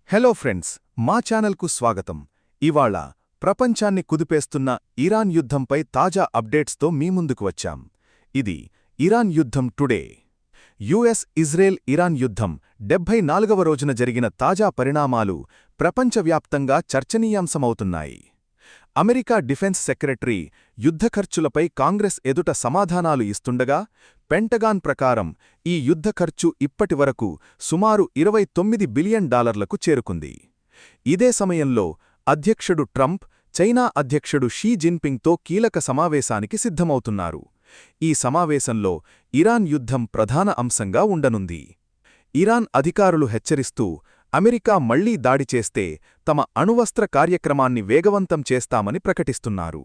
Hello friends, మా ఛానల్కు స్వాగతం. ఇవాళ ప్రపంచాన్ని కుదిపేస్తున్న ఇరాన్ యుద్ధంపై తాజా అప్డేట్స్తో మీ ముందుకు వచ్చాం. ఇది ఇరాన్ యుద్ధం టుడే. యుఎస్ ఇజ్రాయెల్ ఇరాన్ యుద్ధం 74వ రోజున జరిగిన తాజా పరిణామాలు ప్రపంచవ్యాప్తంగా చర్చనీయాంశమవుతున్నాయి. అమెరికా డిఫెన్స్ సెక్రటరీ యుద్ధ ఖర్చులపై కాంగ్రెస్ ఎదుట సమాధానాలు ఇస్తుండగా, పెంటగాన్ ప్రకారం ఈ యుద్ధ ఖర్చు ఇప్పటివరకు సుమారు $29 బిలియన్ చేరుకుంది. ఇదే సమయంలో అధ్యక్షుడు ట్రంప్ చైనా అధ్యక్షుడు షీ జిన్పింగ్తో కీలక సమావేశానికి సిద్ధమవుతున్నారు. ఈ సమావేశంలో ఇరాన్ యుద్ధం ప్రధాన అంశంగా ఉండనుంది. ఇరాన్ అధికారులు హెచ్చరిస్తూ, అమెరికా మళ్లీ దాడి చేస్తే తమ అణువస్త్ర కార్యక్రమాన్ని వేగవంతం చేస్తామని ప్రకటిస్తున్నారు.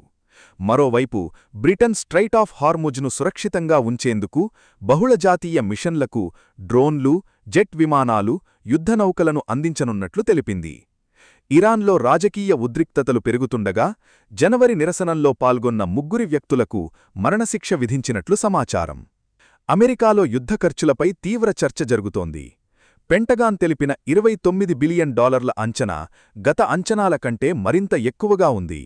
మరోవైపు బ్రిటన్ స్ట్రైట్ ఆఫ్ హార్ముజ్ను సురక్షితంగా ఉంచేందుకు బహుళజాతీయ మిషన్లకు డ్రోన్లు, జెట్ విమానాలు, యుద్ధనౌకలను అందించనున్నట్లు తెలిపింది. ఇరాన్లో రాజకీయ ఉద్రిక్తతలు పెరుగుతుండగా, జనవరి నిరసనల్లో పాల్గొన్న 3 వ్యక్తులకు మరణశిక్ష విధించినట్లు సమాచారం. అమెరికాలో యుద్ధ ఖర్చులపై తీవ్ర చర్చ జరుగుతోంది. పెంటగాన్ తెలిపిన $29 బిలియన్ అంచనా గత అంచనాల కంటే మరింత ఎక్కువగా ఉంది.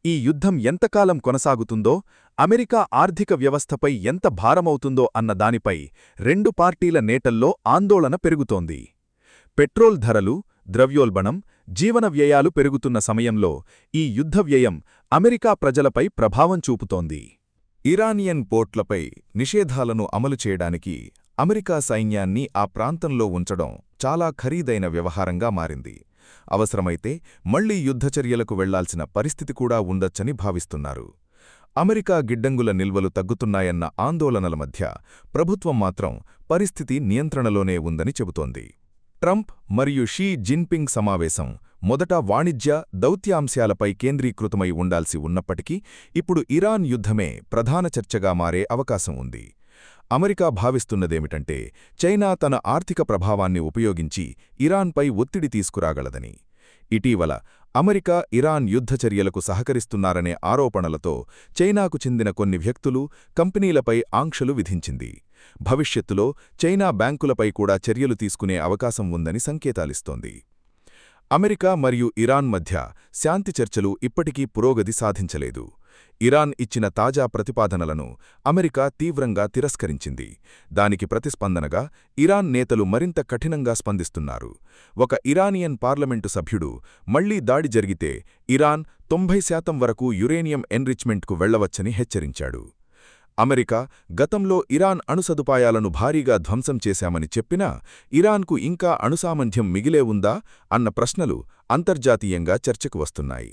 ఈ యుద్ధం ఎంతకాలం కొనసాగుతుందో, అమెరికా ఆర్థిక వ్యవస్థపై ఎంత భారమవుతుందో అన్న దానిపై రెండు పార్టీల నేతల్లో ఆందోళన పెరుగుతోంది. పెట్రోల్ ధరలు, ద్రవ్యోల్బణం, జీవన వ్యయాలు పెరుగుతున్న సమయంలో ఈ యుద్ధ వ్యయం అమెరికా ప్రజలపై ప్రభావం చూపుతోంది. ఇరానియన్ పోర్ట్లపై నిషేధాలను అమలు చేయడానికి అమెరికా సైన్యాన్ని ఆ ప్రాంతంలో ఉంచడం చాలా ఖరీదైన వ్యవహారంగా మారింది. అవసరమైతే మళ్లీ యుద్ధచర్యలకు వెళ్లాల్సిన పరిస్థితి కూడా ఉండొచ్చని భావిస్తున్నారు. అమెరికా గిడ్డంగుల నిల్వలు తగ్గుతున్నాయన్న ఆందోళనల మధ్య ప్రభుత్వం మాత్రం పరిస్థితి నియంత్రణలోనే ఉందని చెబుతోంది. ట్రంప్ మరియు షీ జిన్పింగ్ సమావేశం మొదట వాణిజ్య, దౌత్యాంశాలపై కేంద్రీకృతమై ఉండాల్సి ఉన్నప్పటికీ ఇప్పుడు ఇరాన్ యుద్ధమే ప్రధాన చర్చగా మారే అవకాశం ఉంది. అమెరికా భావిస్తున్నదేమిటంటే, చైనా తన ఆర్థిక ప్రభావాన్ని ఉపయోగించి ఇరాన్పై ఒత్తిడి తీసుకురాగలదని. ఇటీవల అమెరికా ఇరాన్ యుద్ధచర్యలకు సహకరిస్తున్నారనే ఆరోపణలతో చైనాకు చెందిన కొన్ని వ్యక్తులు, కంపెనీలపై ఆంక్షలు విధించింది. భవిష్యత్తులో చైనా బ్యాంకులపై కూడా చర్యలు తీసుకునే అవకాశం ఉందని సంకేతాలిస్తోంది. అమెరికా మరియు ఇరాన్ మధ్య శాంతి చర్చలు ఇప్పటికీ పురోగతి సాధించలేదు. ఇరాన్ ఇచ్చిన తాజా ప్రతిపాదనలను అమెరికా తీవ్రంగా తిరస్కరించింది. దానికి ప్రతిస్పందనగా ఇరాన్ నేతలు మరింత కఠినంగా స్పందిస్తున్నారు. ఒక ఇరానియన్ పార్లమెంటు సభ్యుడు మళ్లీ దాడి జరిగితే ఇరాన్ 90% వరకు యురేనియం ఎన్రిచ్మెంట్కు వెళ్లవచ్చని హెచ్చరించాడు. అమెరికా గతంలో ఇరాన్ అణుసదుపాయాలను భారీగా ధ్వంసం చేశామని చెప్పినా, ఇరాన్కు ఇంకా అణుసామర్థ్యం మిగిలే ఉందా అన్న ప్రశ్నలు అంతర్జాతీయంగా చర్చకు వస్తున్నాయి.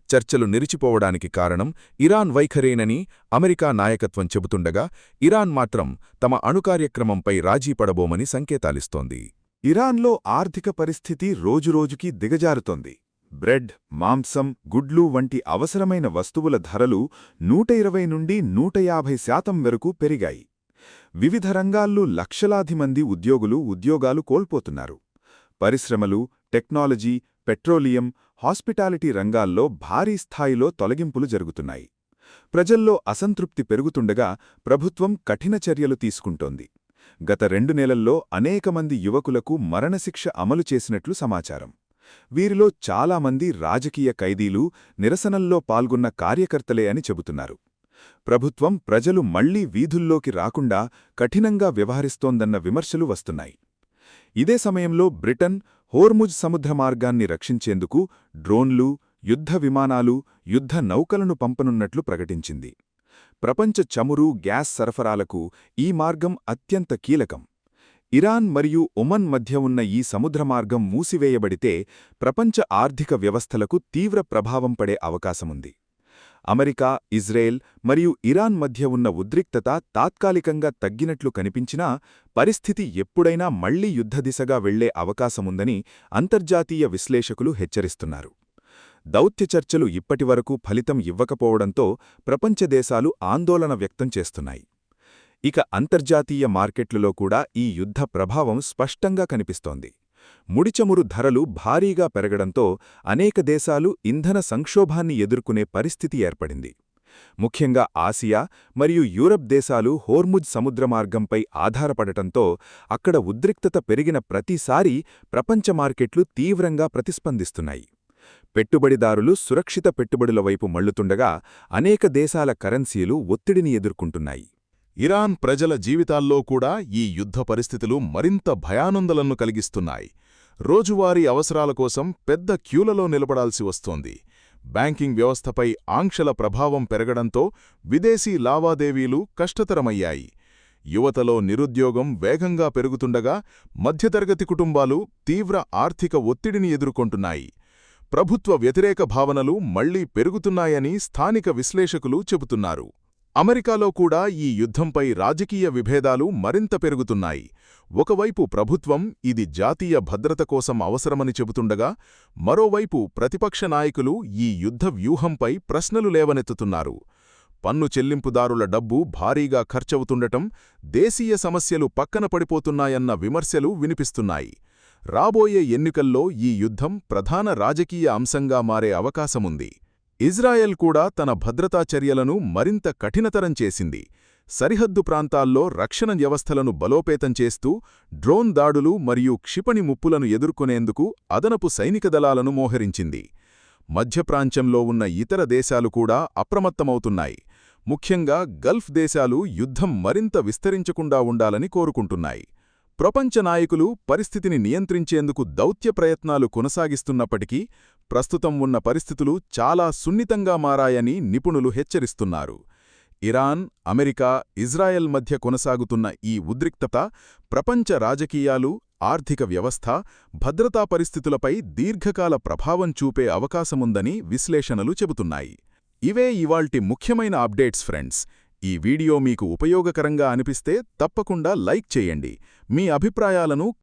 చర్చలు నిలిచిపోవడానికి కారణం ఇరాన్ వైఖరేనని అమెరికా నాయకత్వం చెబుతుండగా, ఇరాన్ మాత్రం తమ అణుకార్యక్రమంపై రాజీపడబోమని సంకేతాలిస్తోంది. ఇరాన్లో ఆర్థిక పరిస్థితి రోజురోజుకీ దిగజారుతోంది. బ్రెడ్, మాంసం, గుడ్లు వంటి అవసరమైన వస్తువుల ధరలు 120 నుండి 150% వరకు పెరిగాయి. వివిధ రంగాల్లో లక్షలాది మంది ఉద్యోగాలు కోల్పోతున్నారు. పరిశ్రమలు, టెక్నాలజీ, పెట్రోలియం, హాస్పిటాలిటీ రంగాల్లో భారీ స్థాయిలో తొలగింపులు జరుగుతున్నాయి. ప్రజల్లో అసంతృప్తి పెరుగుతుండగా ప్రభుత్వం కఠిన చర్యలు తీసుకుంటోంది. గత 2 నెలల్లో అనేక మంది యువకులకు మరణశిక్ష అమలు చేసినట్లు సమాచారం. వీరిలో చాలామంది రాజకీయ ఖైదీలు, నిరసనల్లో పాల్గొన్న కార్యకర్తలే అని చెబుతున్నారు. ప్రభుత్వం ప్రజలు మళ్లీ వీధుల్లోకి రాకుండా కఠినంగా వ్యవహరిస్తోందన్న విమర్శలు వస్తున్నాయి. ఇదే సమయంలో బ్రిటన్ హోర్ముజ్ సముద్ర మార్గాన్ని రక్షించేందుకు డ్రోన్లు, యుద్ధ విమానాలు, యుద్ధ నౌకలను పంపనున్నట్లు ప్రకటించింది. ప్రపంచ చమురు, గ్యాస్ సరఫరాలకు ఈ మార్గం అత్యంత కీలకం. ఇరాన్ మరియు ఒమన్ మధ్య ఉన్న ఈ సముద్ర మార్గం మూసివేయబడితే ప్రపంచ ఆర్థిక వ్యవస్థలకు తీవ్ర ప్రభావం పడే అవకాశముంది. అమెరికా, ఇజ్రాయెల్ మరియు ఇరాన్ మధ్య ఉన్న ఉద్రిక్తత తాత్కాలికంగా తగ్గినట్లు కనిపించినా, పరిస్థితి ఎప్పుడైనా మళ్లీ యుద్ధదిశగా వెళ్లే అవకాశముందని అంతర్జాతీయ విశ్లేషకులు హెచ్చరిస్తున్నారు. దౌత్య చర్చలు ఇప్పటివరకు ఫలితం ఇవ్వకపోవడంతో ప్రపంచ దేశాలు ఆందోళన వ్యక్తం చేస్తున్నాయి. ఇక అంతర్జాతీయ మార్కెట్లలో కూడా ఈ యుద్ధ ప్రభావం స్పష్టంగా కనిపిస్తోంది. ముడిచమురు ధరలు భారీగా పెరగడంతో అనేక దేశాలు ఇంధన సంక్షోభాన్ని ఎదుర్కొనే పరిస్థితి ఏర్పడింది. ముఖ్యంగా ఆసియా మరియు యూరప్ దేశాలు హోర్ముజ్ సముద్రమార్గంపై ఆధారపడటంతో అక్కడ ఉద్రిక్తత పెరిగిన ప్రతిసారీ ప్రపంచ మార్కెట్లు తీవ్రంగా ప్రతిస్పందిస్తున్నాయి. పెట్టుబడిదారులు సురక్షిత పెట్టుబడుల వైపు మళ్లుతుండగా అనేక దేశాల కరెన్సీలు ఒత్తిడిని ఎదుర్కొంటున్నాయి. ఇరాన్ ప్రజల జీవితాల్లో కూడా ఈ యుద్ధ పరిస్థితులు మరింత భయానందలను కలిగిస్తున్నాయి. రోజువారీ అవసరాల కోసం పెద్ద క్యూలలో నిలబడాల్సి వస్తోంది. బ్యాంకింగ్ వ్యవస్థపై ఆంక్షల ప్రభావం పెరగడంతో విదేశీ లావాదేవీలు కష్టతరమయ్యాయి. యువతలో నిరుద్యోగం వేగంగా పెరుగుతుండగా మధ్యతరగతి కుటుంబాలు తీవ్ర ఆర్థిక ఒత్తిడిని ఎదుర్కొంటున్నాయి. ప్రభుత్వ వ్యతిరేక భావనలు మళ్లీ పెరుగుతున్నాయని స్థానిక విశ్లేషకులు చెబుతున్నారు. అమెరికాలో కూడా ఈ యుద్ధంపై రాజకీయ విభేదాలు మరింత పెరుగుతున్నాయి. ఒకవైపు ప్రభుత్వం ఇది జాతీయ భద్రత కోసం అవసరమని చెబుతుండగా, మరోవైపు ప్రతిపక్ష నాయకులు ఈ యుద్ధ వ్యూహంపై ప్రశ్నలు లేవనెత్తుతున్నారు. పన్ను చెల్లింపుదారుల డబ్బు భారీగా ఖర్చవుతుండటం, దేశీయ సమస్యలు పక్కన పడిపోతున్నాయన్న విమర్శలు వినిపిస్తున్నాయి. రాబోయే ఎన్నికల్లో ఈ యుద్ధం ప్రధాన రాజకీయ అంశంగా మారే అవకాశముంది. ఇజ్రాయెల్ కూడా తన భద్రతా చర్యలను మరింత కఠినతరం చేసింది. సరిహద్దు ప్రాంతాల్లో రక్షణ వ్యవస్థలను బలోపేతం చేస్తూ డ్రోన్ దాడులు మరియు క్షిపణి ముప్పులను ఎదుర్కొనేందుకు అదనపు సైనిక దళాలను మోహరించింది. మధ్యప్రాంత్యంలో ఉన్న ఇతర దేశాలు కూడా అప్రమత్తమవుతున్నాయి. ముఖ్యంగా గల్ఫ్ దేశాలు యుద్ధం మరింత విస్తరించకుండా ఉండాలని కోరుకుంటున్నాయి. ప్రపంచ నాయకులు పరిస్థితిని నియంత్రించేందుకు దౌత్య ప్రయత్నాలు కొనసాగిస్తున్నప్పటికీ ప్రస్తుతం ఉన్న పరిస్థితులు చాలా సున్నితంగా మారాయని నిపుణులు హెచ్చరిస్తున్నారు. ఇరాన్, అమెరికా, ఇజ్రాయెల్ మధ్య కొనసాగుతున్న ఈ ఉద్రిక్తత ప్రపంచ రాజకీయాలు, ఆర్థిక వ్యవస్థ, భద్రతా పరిస్థితులపై దీర్ఘకాల ప్రభావం చూపే అవకాశముందని విశ్లేషణలు చెబుతున్నాయి. ఇవే ఇవాల్టి ముఖ్యమైన అప్డేట్స్ ఫ్రెండ్స్. ఈ వీడియో మీకు ఉపయోగకరంగా అనిపిస్తే తప్పకుండా లైక్ చేయండి. మీ అభిప్రాయాలను